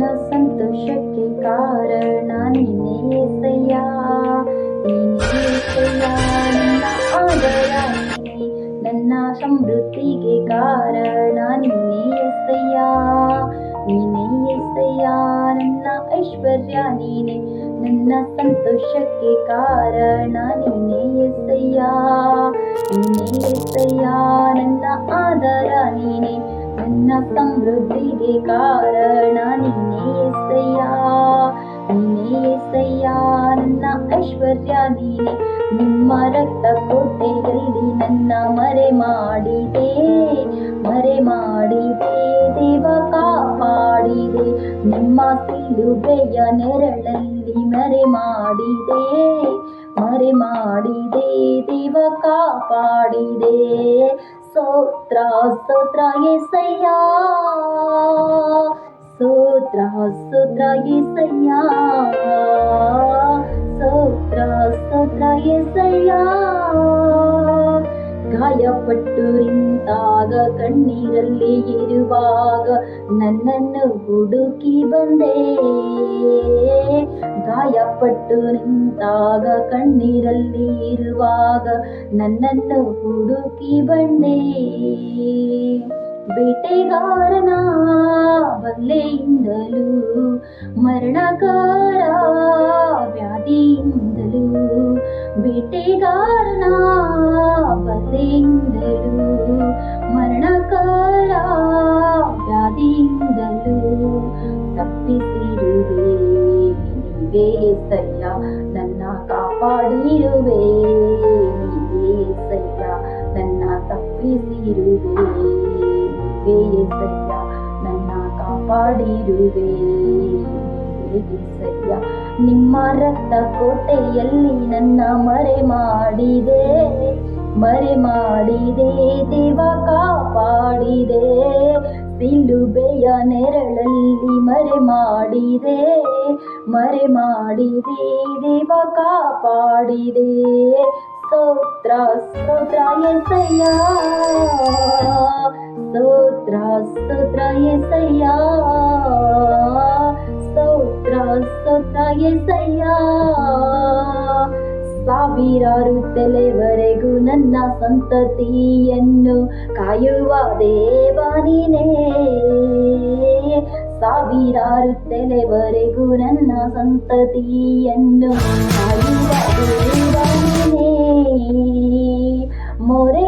ನನ್ನ ಸಂತೋಷಕ್ಕೆ ಕಾರಣ ನೀನೇ ಏಸಯ್ಯ, ನೀನೇ ಏಸಯ್ಯ. ನನ್ನ ಆದರ ನೀನೇ, ನನ್ನ ಸಮೃದ್ಧಿಗೆ ಕಾರಣ ನೀನೇ ಏಸಯ್ಯ, ನೀನೇ ಏಸಯ್ಯ. ನನ್ನ ಐಶ್ವರ್ಯ ನೀನೇ, ನನ್ನ ಸಂತೋಷಕ್ಕೆ ಕಾರಣ ನೀನೇ ಏಸಯ್ಯ, ನೀನೇ ಏಸಯ್ಯ. ನನ್ನ ಆದರ ನೀನೇ, ನನ್ನ ಸಮೃದ್ಧಿಗೆ ಕಾರಣ ನೀನೇ ಏಸಯ್ಯ, ನೀನೇ ಏಸಯ್ಯ. ನನ್ನ ಐಶ್ವರ್ಯ ನೀನೇ, ನಿಮ್ಮ ರಕ್ತ ಕೋಟೆಯಲ್ಲಿ ನನ್ನ ಮರೆ ಮಾಡಿದೆ ದೇವ ಕಾಪಾಡಿದೆ. ನಿಮ್ಮ ಸಿಲುಬೆಯ ನೆರಳಲ್ಲಿ ಮರೆ ಮಾಡಿದೆ ದೇವ ಕಾಪಾಡಿದೆ. ಸ್ತೋತ್ರ ಸ್ತೋತ್ರ ಏಸಯ್ಯ, ಸ್ತೋತ್ರ ಸ್ತೋತ್ರ ಏಸಯ್ಯ, ಸ್ತೋತ್ರ ಸ್ತೋತ್ರ ಏಸಯ್ಯ. ಗಾಯಪಟ್ಟು ನಿಂತಾಗ ಕಣ್ಣೀರಲ್ಲಿ ಇರುವಾಗ ನನ್ನನ್ನು ಹುಡುಕಿ ಬಂದೆ, ಗಾಯಪಟ್ಟು ನಿಂತಾಗ ಕಣ್ಣೀರಲ್ಲಿ ಇರುವಾಗ ನನ್ನನ್ನು ಹುಡುಕಿ ಬಂದೆ. ಬೇಟೆಗಾರನ ಬಲ್ಲೆಯಿಂದಲೂ ಮರಣಕಾರ ವ್ಯಾಧಿಯಿಂದಲೂ, ಬೇಟೆಗಾರನ ಬಲ್ಲೆಯಿಂದಲೂ ಮರಣಕಾರ ವ್ಯಾಧಿಯಿಂದಲೂ ತಪ್ಪಿಸಿರುವೆ ನೀವೇ ಏಸಯ್ಯ, ನನ್ನ ಕಾಪಾಡಿರುವೆ ನೀವೇ ಏಸಯ್ಯ, ನನ್ನ ತಪ್ಪಿಸಿರುವೆ ನೀವೇ ಏಸಯ್ಯ, ನನ್ನ ಕಾಪಾಡಿರುವೆ ನೀವೇ ಏಸಯ್ಯ. ನಿಮ್ಮ ರಕ್ತ ಕೋಟೆಯಲ್ಲಿ ನನ್ನ ಮರೆ ಮಾಡಿದೆ ದೇವ ಕಾಪಾಡಿದೆ. ಸಿಲುಬೆಯ ನೆರಳಲ್ಲಿ ಮರೆ ಮಾಡಿದೆ ದೇವ ಕಾಪಾಡಿದೆ. ಸ್ತೋತ್ರ ಸ್ತೋತ್ರ ಏಸಯ್ಯ, ಸ್ತೋತ್ರ ಸ್ತೋತ್ರ ಏಸಯ್ಯ, ಸ್ತೋತ್ರ ಸ್ತೋತ್ರ ಏಸಯ್ಯ. ಸಾವಿರಾರು ತಲೆವರೆಗೂ ನನ್ನ ಸಂತತಿಯನ್ನು ಕಾಯುವ ದೇವ ನೀನೇ, ಸಾವಿರಾರು ತಲೆವರೆಗೂ ನನ್ನ ಸಂತತಿಯನ್ನು ಕಾಯುವ ದೇವ ನೀನೇ. ಮೊರೆ